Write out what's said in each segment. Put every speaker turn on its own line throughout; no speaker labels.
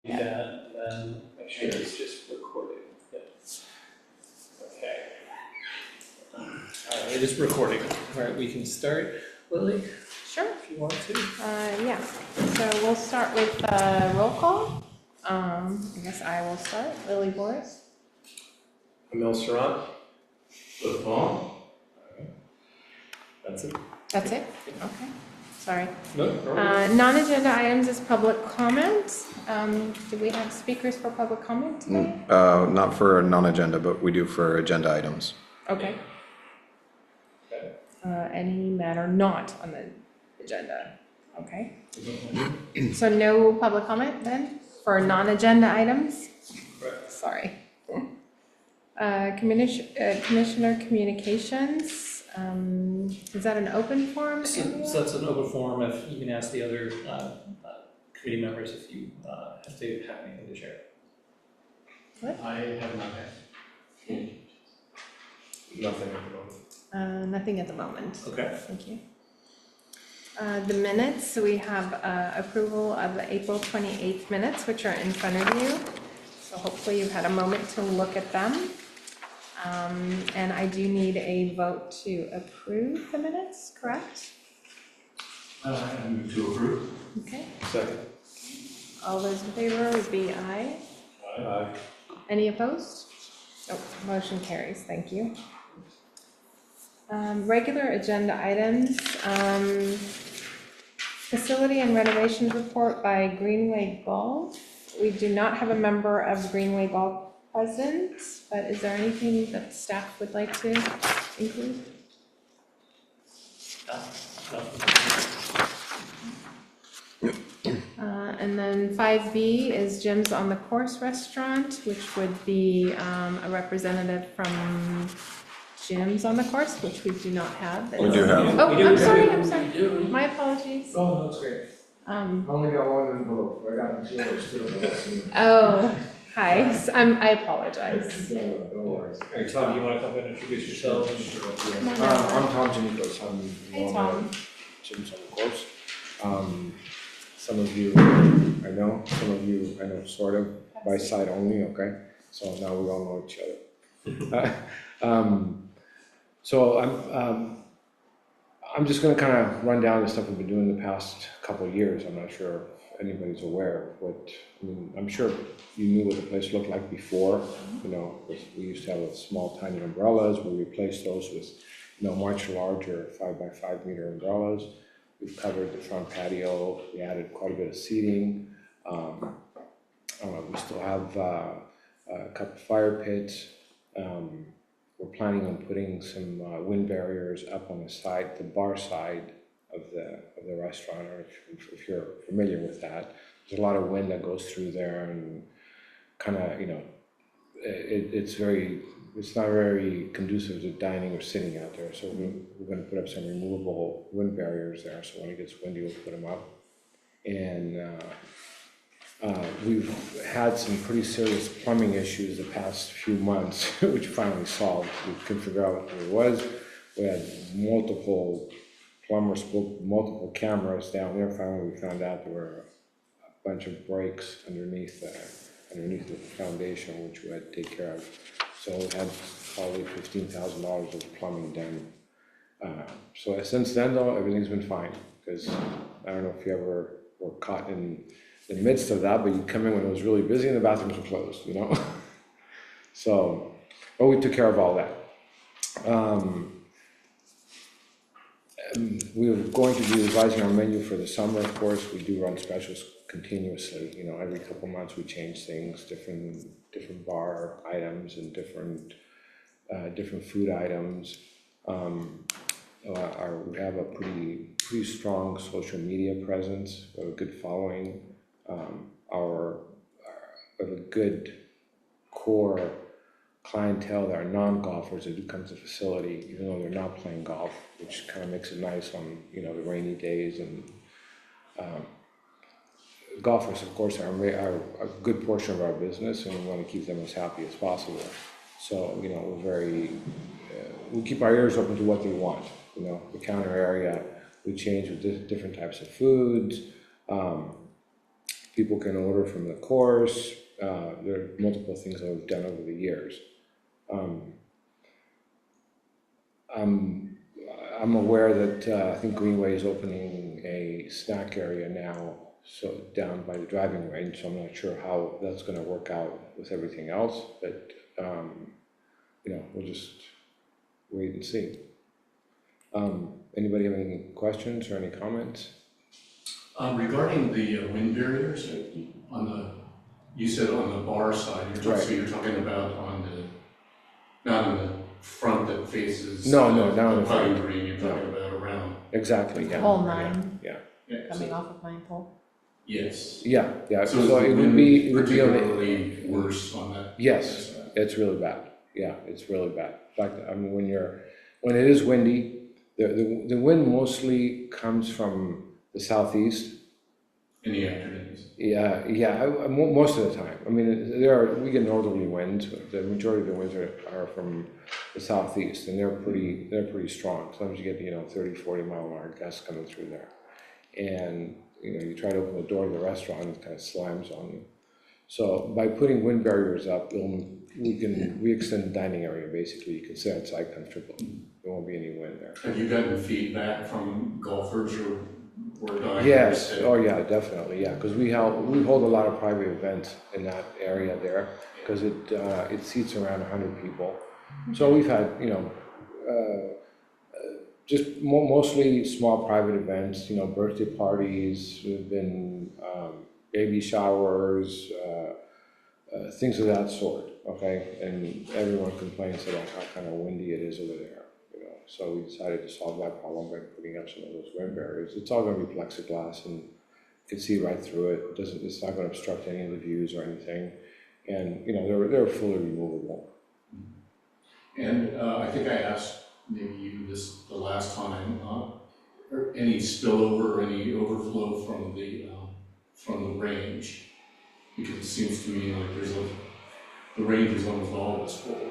Do that, and then make sure it's just recording. Yep. Okay. All right, it is recording. All right, we can start. Lily,
Sure.
if you want to.
Yeah, so we'll start with roll call. I guess I will start. Lily Boris.
Emil Sarant. Liz Paul. That's it.
That's it? Okay, sorry.
No.
Non-agenda items is public comment. Do we have speakers for public comment today?
Not for non-agenda, but we do for agenda items.
Okay. Any matter not on the agenda? Okay. So no public comment then for non-agenda items?
Correct.
Sorry. Commissioner communications, is that an open forum
So
area?
that's an open forum. If you can ask the other committee members if you if they have anything to share.
I have not had. Nothing at the moment.
Nothing at the moment.
Okay.
Thank you. The minutes, so we have approval of the April 28th minutes, which are in front of you. So hopefully you've had a moment to look at them. And I do need a vote to approve the minutes, correct?
I move to approve.
Okay.
Second.
All those in favor would be aye.
Aye.
Any opposed? Oh, motion carries, thank you. Regular agenda items, facility and renovations report by Greenway Golf. We do not have a member of Greenway Golf present, but is there anything that staff would like to include? And then 5B is Jim's on the Course Restaurant, which would be a representative from Jim's on the Course, which we do not have.
We do have.
Oh,
We do,
I'm
we do.
sorry, I'm sorry. My apologies.
Oh, that's great. I only got one envelope, I got two others too.
Oh, hi, I apologize.
No worries.
Hey, Tom, you want to come and introduce yourself?
No, no.
I'm Tom Janikos, I'm
Hey,
one
Tom.
of Jim's on the course. Some of you I know, some of you I know sort of, by sight only, okay? So now we all know each other. So I'm just gonna kind of run down the stuff we've been doing the past couple of years. I'm not sure if anybody's aware of what, I mean, I'm sure you knew what the place looked like before, you know, we used to have small tiny umbrellas, we replaced those with, you know, much larger 5x5 meter umbrellas. We've covered the front patio, we added quite a bit of seating. We still have a couple fire pits. We're planning on putting some wind barriers up on the side, the bar side of the restaurant, or if you're familiar with that. There's a lot of wind that goes through there and kind of, you know, it's not very conducive to dining or sitting out there. So we're going to put up some removable wind barriers there. So when it gets windy, we'll put them up. And we've had some pretty serious plumbing issues the past few months, which finally solved. We couldn't figure out what it was. We had multiple plumbers, multiple cameras down there. Finally, we found out there were a bunch of breaks underneath the foundation, which we had to take care of. So we had probably $15,000 of plumbing done. So since then, though, everything's been fine. Because I don't know if you ever were caught in the midst of that, but you come in when it was really busy and the bathrooms were closed, you know? So, but we took care of all that. We're going to be revising our menu for the summer, of course. We do run specials continuously, you know, every couple months we change things, different bar items and different food items. We have a pretty strong social media presence, we have a good following. We have a good core clientele that are non-golfers that do come to the facility, even though they're not playing golf, which kind of makes it nice on, you know, the rainy days. And golfers, of course, are a good portion of our business, and we want to keep them as happy as possible. So, you know, we keep our ears open to what they want. You know, the counter area, we change with different types of foods. People can order from the course. There are multiple things that we've done over the years. I'm aware that I think Greenway is opening a snack area now, so down by the driving range. So I'm not sure how that's going to work out with everything else, but we'll just wait and see. Anybody have any questions or any comments?
Regarding the wind barriers you said on the bar side, so you're talking about not on the front that faces
No, not on the
the
front.
pine green, you're talking about around.
Exactly, yeah.
Pole 9
Yeah,
coming
so-
off of Pine Pole.
Yes.
Yeah.
So is
So
the
it would
wind
be on the,
particularly worse on that?
yes,
side?
it's really bad. Yeah, it's really bad. In fact, I mean, when it is windy, the wind mostly comes from the southeast.
In the afternoons.
Yeah, most of the time. I mean, we get northerly winds, but the majority of the winds are from the southeast, and they're pretty strong. Sometimes you get, 30, 40 mile an hour gusts coming through there. And, you try to open the door of the restaurant, it kind of slams on you. So by putting wind barriers up, we extend the dining area, basically. You can sit outside comfortably. There won't be any wind there.
Have you gotten feedback from golfers or diners?
Yes,
that-
oh yeah, definitely, yeah, because we hold a lot of private events in that area there, because it seats around 100 people. So we've had, just mostly small private events, birthday parties, we've been, baby showers, things of that sort, okay? And everyone complains about how kind of windy it is over there. So we decided to solve that problem by putting up some of those wind barriers. It's all going to be plexiglass, and you can see right through it. It's not going to obstruct any of the views or anything. And they're fully removable.
And I think I asked maybe you the last time, or any spillover or any overflow from the range, because it seems to me like the range is almost always full.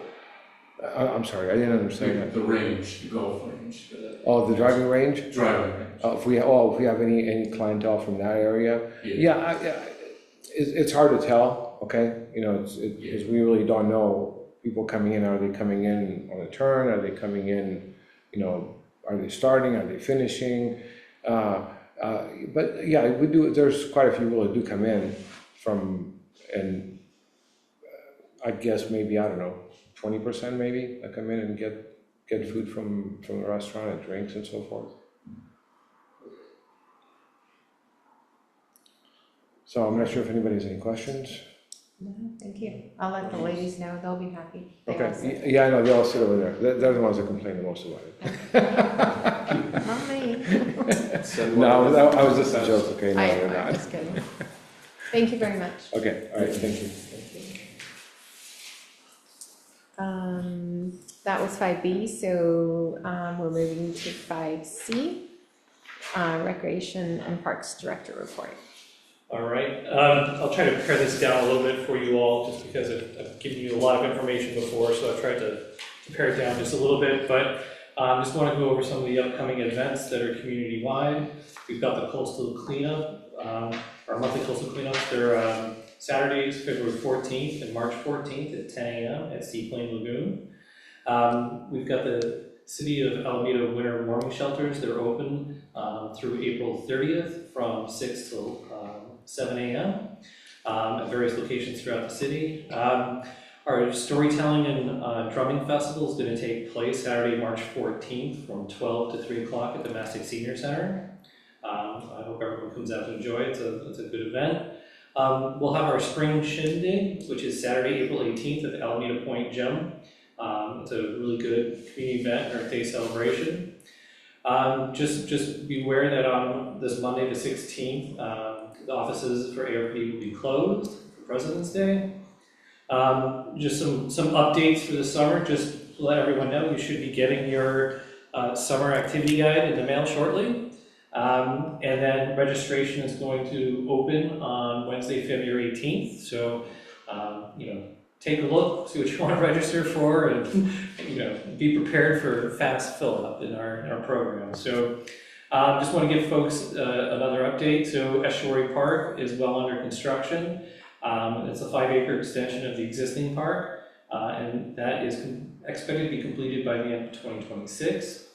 I'm sorry, I didn't understand that.
The range, the golf range,
Oh, the driving range?
driving range.
If we have any clientele from that area? Yeah, it's hard to tell, okay? Because we really don't know people coming in. Are they coming in on a turn? Are they coming in, are they starting? Are they finishing? But yeah, there's quite a few people that do come in and I guess maybe, I don't know, 20% maybe that come in and get food from the restaurant and drinks and so forth. So I'm not sure if anybody has any questions.
No, thank you. I'll let the ladies know, they'll be happy. They all
Okay,
said.
yeah, I know, they all sit over there. They're the ones that complain the most about it.
Not me.
No, I was just a joke, okay? No,
I
they're
am, I'm
not.
just kidding. Thank you very much.
Okay, all right, thank you.
That was 5B, so we're moving to 5C, Recreation and Parks Director Report.
All right, I'll try to pare this down a little bit for you all, just because I've given you a lot of information before, so I've tried to pare it down just a little bit, but just want to go over some of the upcoming events that are community-wide. We've got the coastal cleanup, our monthly coastal cleanups. They're Saturdays, February 14th and March 14th at 10 a.m. at Seaplane Lagoon. We've got the City of Alameda Winter Warming Shelters. They're open through April 30th from 6 till 7 a.m. At various locations throughout the city. Our Storytelling and Drumming Festival is going to take place Saturday, March 14th from 12 to 3 o'clock at the Mastic Senior Center. I hope everyone comes out to enjoy it. It's a good event. We'll have our Spring Shindig, which is Saturday, April 18th at the Alameda Point Gym. It's a really good community event, Earth Day celebration. Just be aware that on this Monday the 16th, the offices for ARP will be closed for President's Day. Just some updates for the summer, just to let everyone know you should be getting your summer activity guide in the mail shortly. And then registration is going to open on Wednesday, February 18th. So, take a look, see what you want to register for, and be prepared for fast fill up in our program. So Just want to give folks another update. So Estuary Park is well under construction. It's a 5-acre extension of the existing park, and that is expected to be completed by the end of 2026.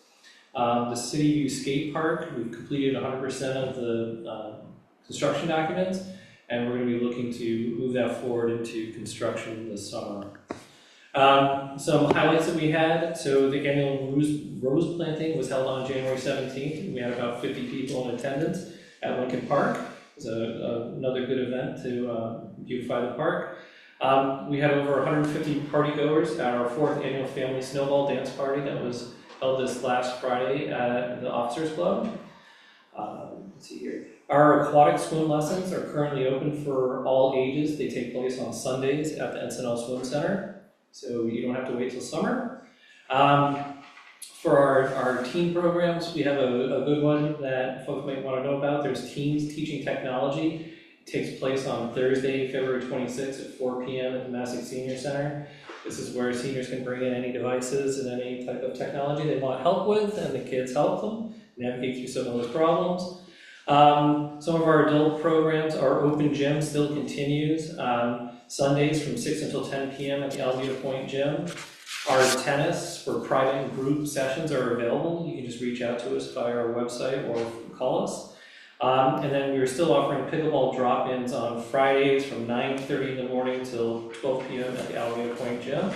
The City View Skate Park, we've completed 100% of the construction documents, and we're going to be looking to move that forward into construction this summer. Some highlights that we had, so the annual rose planting was held on January 17th. We had about 50 people in attendance at Lincoln Park. It was another good event to beautify the park. We had over 150 partygoers at our 4th annual family snowball dance party that was held this last Friday at the Officers Club. Let's see here. Our aquatic swim lessons are currently open for all ages. They take place on Sundays at the Encinal Swim Center, so you don't have to wait till summer. For our teen programs, we have a good one that folks might want to know about. There's Teens Teaching Technology. It takes place on Thursday, February 26th at 4 p.m. at the Massac Senior Center. This is where seniors can bring in any devices and any type of technology they want help with, and the kids help them navigate through some of those problems. Some of our adult programs, our open gym still continues. Sundays from 6 until 10 p.m. at the Alvia Point Gym. Our tennis for private and group sessions are available. You can just reach out to us via our website or call us. And then we're still offering pickleball drop-ins on Fridays from 9:30 in the morning till 12 p.m. at the Alvia Point Gym.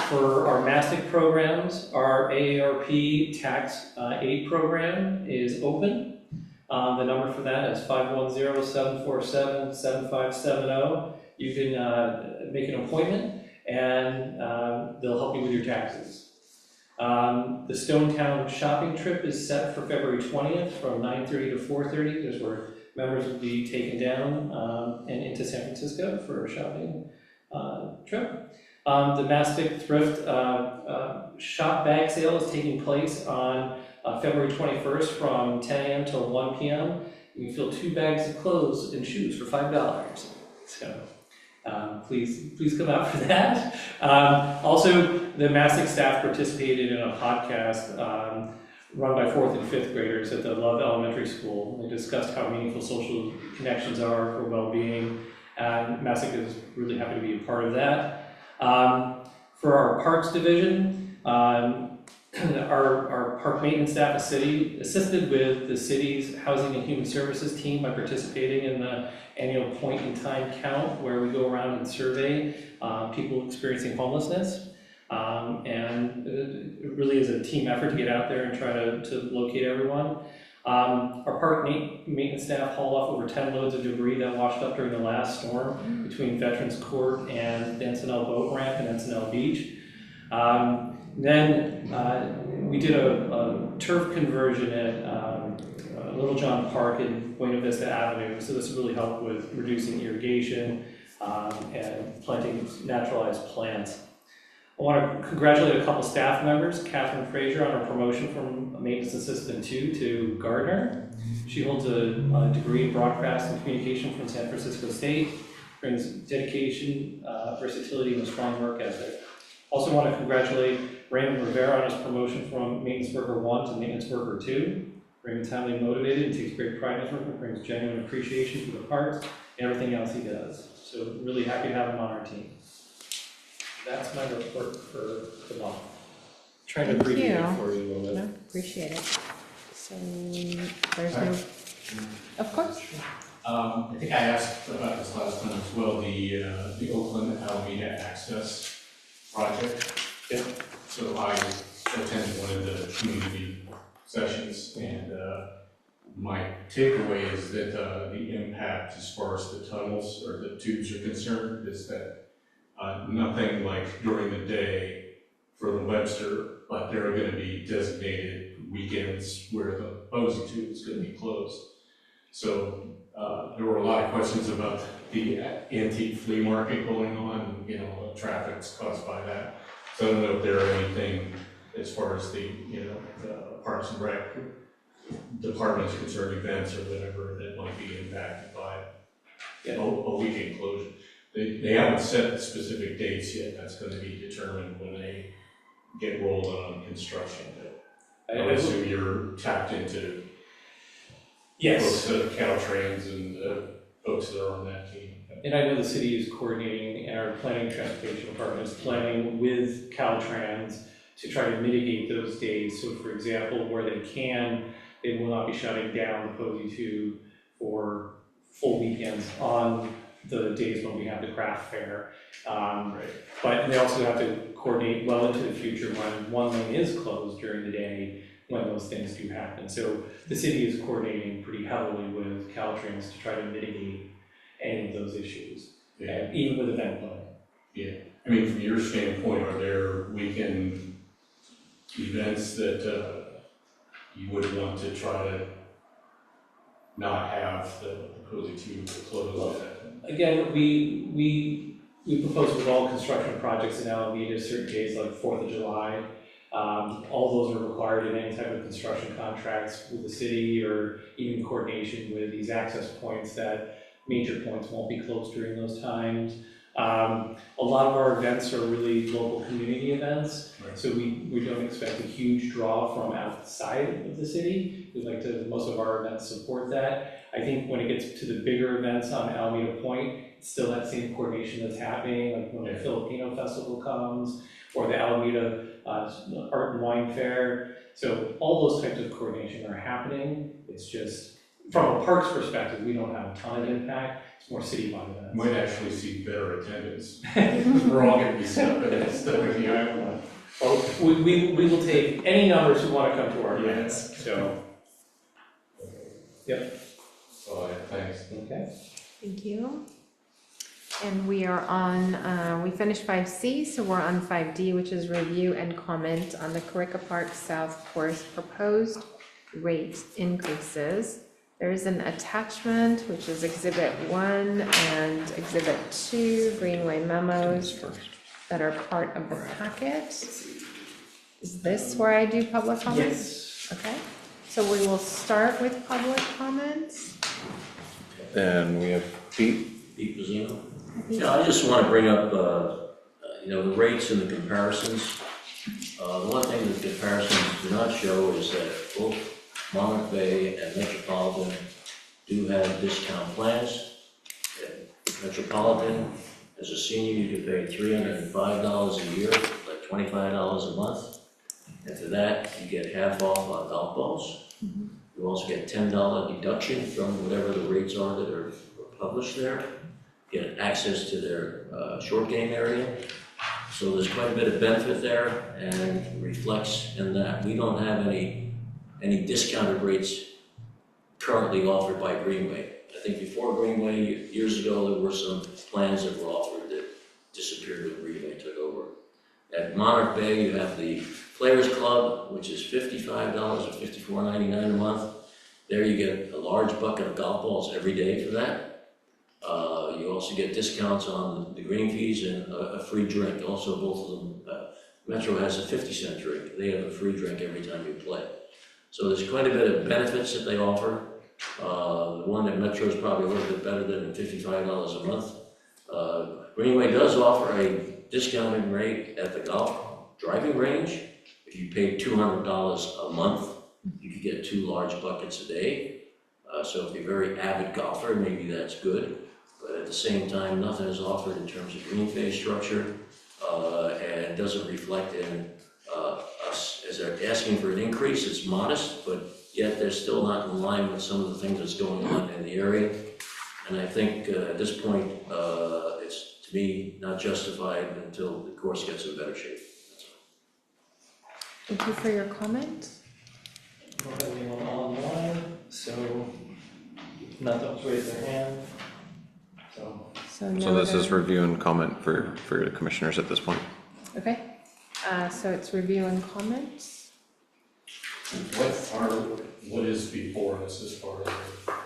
For our MASTIC programs, our AARP Tax Aid Program is open. The number for that is 510-747-7570. You can make an appointment and they'll help you with your taxes. The Stonetown shopping trip is set for February 20th from 9:30 to 4:30. There's where members will be taken down and into San Francisco for a shopping trip. The Mastic Thrift Shop Bag Sale is taking place on February 21st from 10 a.m. till 1 p.m. You can fill 2 bags of clothes and shoes for $5. So please come out for that. Also, the Mastic staff participated in a podcast run by 4th and 5th graders at the Love Elementary School. They discussed how meaningful social connections are for well-being, and Mastic is really happy to be a part of that. For our Parks Division, our park maintenance staff assisted with the city's Housing and Human Services team by participating in the annual point in time count, where we go around and survey people experiencing homelessness. And it really is a team effort to get out there and try to locate everyone. Our park maintenance staff hauled off over 10 loads of debris that washed up during the last storm between Veterans Court and the Encinal Boat Ramp and Encinal Beach. Then we did a turf conversion at Little John Park in Buena Vista Avenue, so this really helped with reducing irrigation and planting naturalized plants. I want to congratulate a couple staff members, Catherine Frazier on her promotion from Maintenance Assistant 2 to Gardener. She holds a degree in Broadcast and Communication from San Francisco State, brings dedication, versatility, and a strong work ethic. Also want to congratulate Raymond Rivera on his promotion from Maintenance Worker 1 to Maintenance Worker 2. Raymond's highly motivated and takes great pride in his work and brings genuine appreciation for the parks and everything else he does. So really happy to have him on our team. That's my report for the month. Trying to abbreviate it for you a little bit.
No, appreciate it. So there's no, of course.
I think I asked about this last time as well, the Oakland Alameda Access Project.
Yeah.
So I attended one of the community sessions, and my takeaway is that the impact as far as the tunnels or the tubes are concerned is that nothing like during the day for the Webster, but there are going to be designated weekends where the Posey tube is going to be closed. So there were a lot of questions about the antique flea market going on, traffic's caused by that. So I don't know if there are anything as far as the Parks and Rec department's concerned, events or whatever that might be impacted by a weekend closure. They haven't set specific dates yet. That's going to be determined when they get rolled on construction. I would assume you're tapped into
Yes.
folks that are Caltrans and folks that are on that team.
And I know the city is coordinating, and our planning and transportation department is planning with Caltrans to try to mitigate those days. So for example, where they can, they will not be shutting down the Posey 2 for full weekends on the days when we have the craft fair. But they also have to coordinate well into the future when one lane is closed during the day, when those things do happen. So the city is coordinating pretty heavily with Caltrans to try to mitigate any of those issues,
Yeah.
even with event planning.
Yeah, I mean, from your standpoint, are there weekend events that you would want to try to not have the Posey 2 closed at?
Again, we propose with all construction projects in Alameda, certain days like 4th of July. All those are required in any type of construction contracts with the city, or even coordination with these access points, that major points won't be closed during those times. A lot of our events are really local community events,
Right.
so we don't expect a huge draw from outside of the city. We'd like to, most of our events support that. I think when it gets to the bigger events on Alameda Point, it's still that same coordination that's happening, like when the Filipino Festival comes, or the Alameda Art and Wine Fair. So all those types of coordination are happening. It's just, from a parks perspective, we don't have a ton of impact. It's more citywide events.
Might actually see better attendance. We're all gonna be stuck in the island.
Well, we will take any numbers who want to come to our events, so. Yep.
So, thanks.
Okay.
Thank you. And we are on, we finished 5C, so we're on 5D, which is review and comment on the Corica Park South Course proposed rate increases. There is an attachment, which is Exhibit 1 and Exhibit 2, Greenway memos that are part of the packet. Is this where I do public comments?
Yes.
Okay, so we will start with public comments.
And we have Pete.
Pete Pizzino. Yeah, I just want to bring up, the rates and the comparisons. The one thing that the comparisons do not show is that both Monarch Bay and Metropolitan do have discount plans. Metropolitan, as a senior, you can pay $305 a year, like $25 a month. And for that, you get half off on golf balls. You also get $10 deduction from whatever the rates are that are published there. Get access to their short game area. So there's quite a bit of benefit there, and reflects in that we don't have any discounted rates currently offered by Greenway. I think before Greenway, years ago, there were some plans that were offered that disappeared when Greenway took over. At Monarch Bay, you have the Players Club, which is $55 or $54.99 a month. There you get a large bucket of golf balls every day for that. You also get discounts on the green fees and a free drink. Also, both of them, Metro has a 50-cent drink. They have a free drink every time you play. So there's quite a bit of benefits that they offer. The one at Metro is probably a little bit better than $55 a month. Greenway does offer a discounted rate at the golf driving range. If you paid $200 a month, you could get 2 large buckets a day. So if you're a very avid golfer, maybe that's good. But at the same time, nothing is offered in terms of green phase structure, and doesn't reflect in us as they're asking for an increase. It's modest, but yet they're still not in line with some of the things that's going on in the area. And I think at this point, it's, to me, not justified until the course gets in better shape. That's all.
Thank you for your comment.
Don't have anyone online, so not to raise their hand.
So
So this is
no-
review and comment for the commissioners at this point.
Okay, so it's review and comments.
What is before us as far as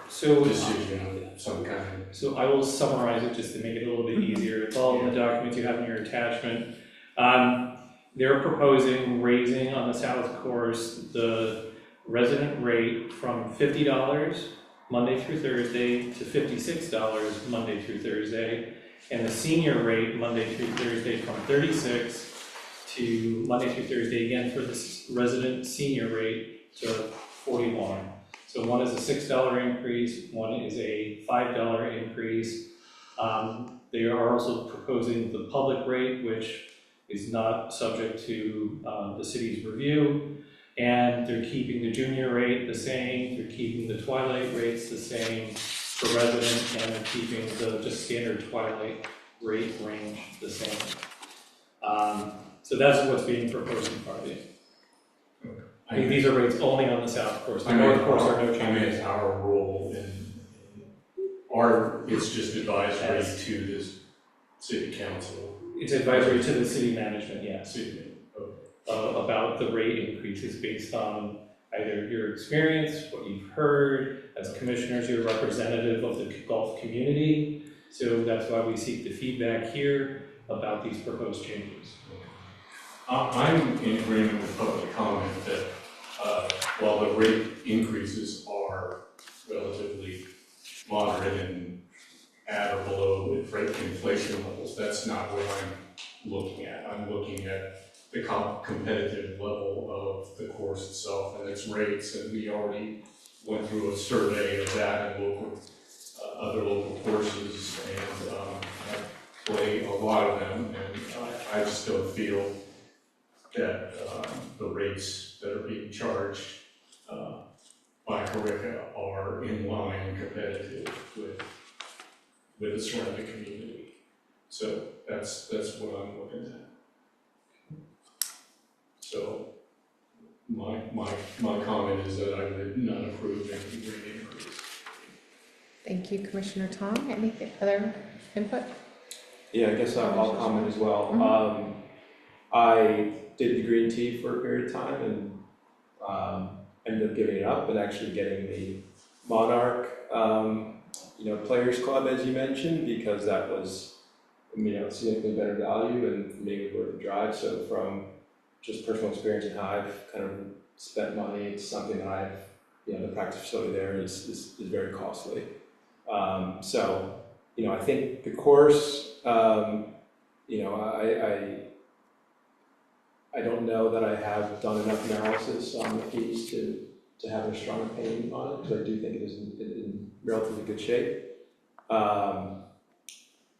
So,
a decision of some kind?
so I will summarize it just to make it a little bit easier. It's all in the documents you have in your attachment. They're proposing raising on the South Course the resident rate from $50 Monday through Thursday to $56 Monday through Thursday, and the senior rate Monday through Thursday from $36 to Monday through Thursday, again, for this resident senior rate to 41. So one is a $6 increase, one is a $5 increase. They are also proposing the public rate, which is not subject to the city's review. And they're keeping the junior rate the same, they're keeping the twilight rates the same for resident, and they're keeping the just standard twilight rate range the same. So that's what's being proposed in front of you. I mean, these are rates only on the south course, the north course are no
I mean,
changes.
it's our role it's just advisory
Yes.
to this city council.
It's advisory to the city management, yes,
City,
about the rate increases based on either your experience, what you've heard, as commissioners, you're representative of the golf community, so that's why we seek the feedback here about these proposed changes.
I'm in agreement with public comment that while the rate increases are relatively moderate and at or below inflation levels, that's not what I'm looking at. I'm looking at the competitive level of the course itself and its rates, and we already went through a survey of that and other local courses, and I play a lot of them, and I just don't feel that the rates that are being charged by Corica are in line and competitive with the surrounding community. So that's what I'm looking at. So my comment is that I would not approve any rate increase.
Thank you, Commissioner Tong. Any other input?
Yeah, I guess I'll comment as well.
Mhm.
I did the green tea for a period of time and ended up giving it up and actually getting the Monarch, Players Club, as you mentioned, because that was, significantly better value and for me it was worth the drive. So from just personal experience and how I've kind of spent money, it's something that the practice facility there is very costly. I think the course, I don't know that I have done enough analysis on the fees to have a strong opinion on it, because I do think it is in relatively good shape.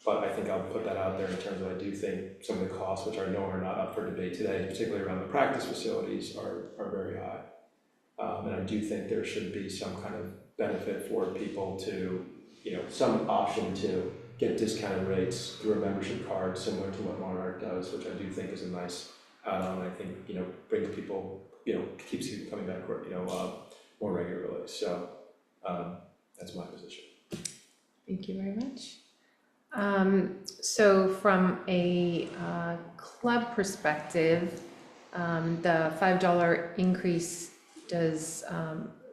But I think I'll put that out there in terms of, I do think some of the costs, which I know are not up for debate today, particularly around the practice facilities, are very high. And I do think there should be some kind of benefit for people to, some option to get discounted rates through a membership card similar to what Monarch does, which I do think is a nice add-on. I think, brings people, keeps people coming back, more regularly. So that's my position.
Thank you very much. So from a club perspective, the $5 increase does,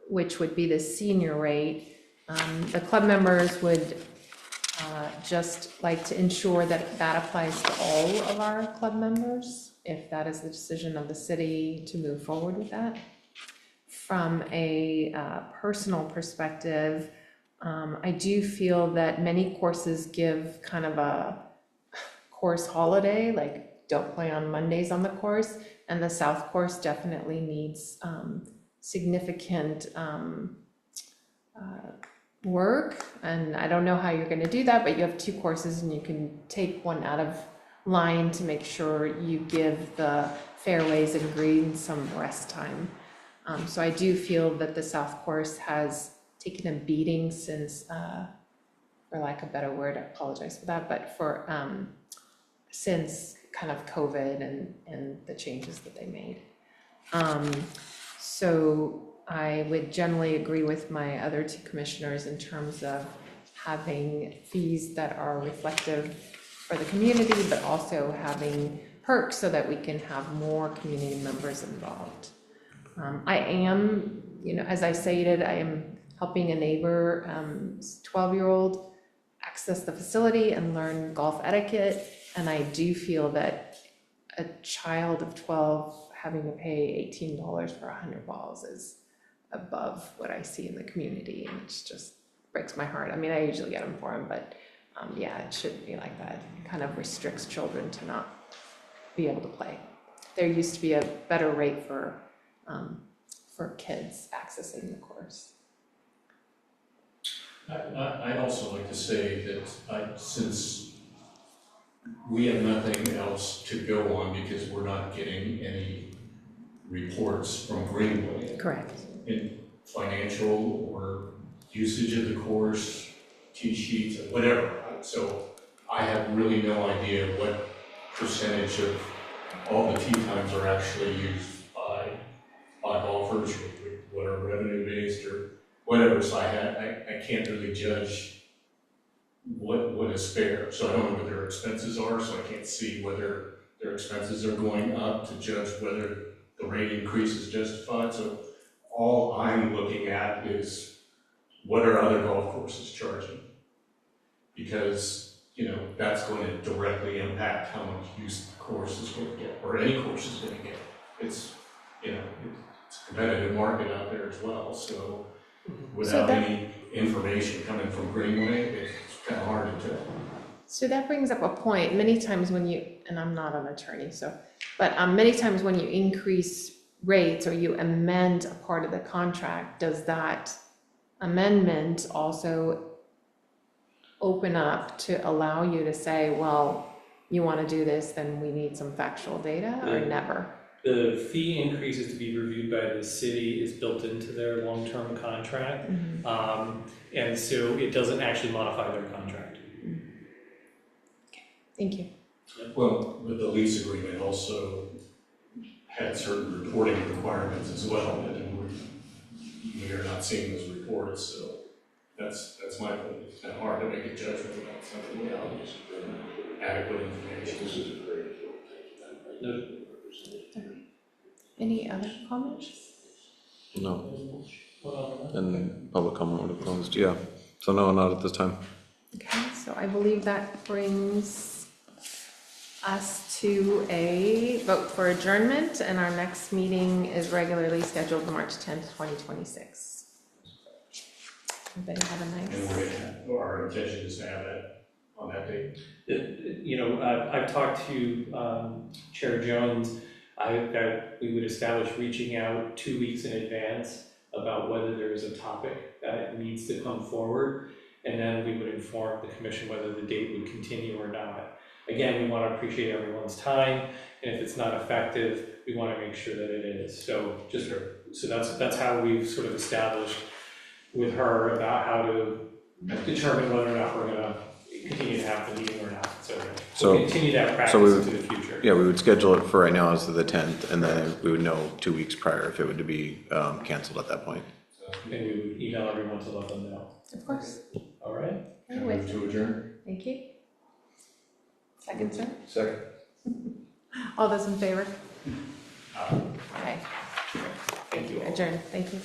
which would be the senior rate, the club members would just like to ensure that that applies to all of our club members, if that is the decision of the city to move forward with that. From a personal perspective, I do feel that many courses give kind of a course holiday, like don't play on Mondays on the course, and the South course definitely needs significant work, and I don't know how you're going to do that, but you have two courses and you can take one out of line to make sure you give the fairways and greens some rest time. So I do feel that the South course has taken a beating since, for lack of a better word, I apologize for that, but since kind of COVID and the changes that they made. So I would generally agree with my other two commissioners in terms of having fees that are reflective for the community, but also having perks so that we can have more community members involved. I am, as I stated, I am helping a neighbor, 12-year-old, access the facility and learn golf etiquette. And I do feel that a child of 12 having to pay $18 for 100 balls is above what I see in the community, and it just breaks my heart. I mean, I usually get them for him, but yeah, it shouldn't be like that. It kind of restricts children to not be able to play. there used to be a better rate for kids accessing the course.
I'd also like to say that since we have nothing else to go on because we're not getting any reports from Greenway
Correct.
in financial or usage of the course, cheat sheets, or whatever. So I have really no idea what percentage of all the tea times are actually used by golfers, or what are revenue based or whatever. So I can't really judge what is fair. So I don't know what their expenses are, so I can't see whether their expenses are going up to judge whether the rate increase is justified. So all I'm looking at is what are other golf courses charging? Because, you know, that's going to directly impact how much use the course is going to get, or any course is going to get. It's, you know, it's a competitive market out there as well, so without any information coming from Greenway, it's kind of hard to tell.
So that brings up a point, many times when you, and I'm not an attorney, so, but many times when you increase rates or you amend a part of the contract, does that amendment also open up to allow you to say, well, you want to do this, then we need some factual data, or never?
The fee increases to be reviewed by the city is built into their long-term contract. And so it doesn't actually modify their contract.
Thank you.
Well, but the lease agreement also had certain reporting requirements as well, and we are not seeing those reports, so that's my point. It's kind of hard to make a judgment about something without adequate information.
Any other comments?
No. And public comment would have closed, yeah. So no, not at this time.
Okay, so I believe that brings us to a vote for adjournment, and our next meeting is regularly scheduled March 10th, 2026. Everybody have a
And
nice.
we're gonna have, our intention is to have that on that date.
You know, I've talked to Chair Jones, that we would establish reaching out 2 weeks in advance about whether there is a topic that needs to come forward, and then we would inform the commission whether the date would continue or not. Again, we want to appreciate everyone's time, and if it's not effective, we want to make sure that it is. So that's how we've sort of established with her about how to determine whether or not we're gonna continue to have the meeting or not. So we'll continue that practice into the future.
Yeah, we would schedule it for right now as the 10th, and then we would know 2 weeks prior if it would be canceled at that point.
And we would email everyone to let them know.
Of course.
All right?
Anyway,
Move to adjourn.
thank you. Second, sir?
Second.
All those in favor? Okay,
Thank you all.
adjourn, thank you.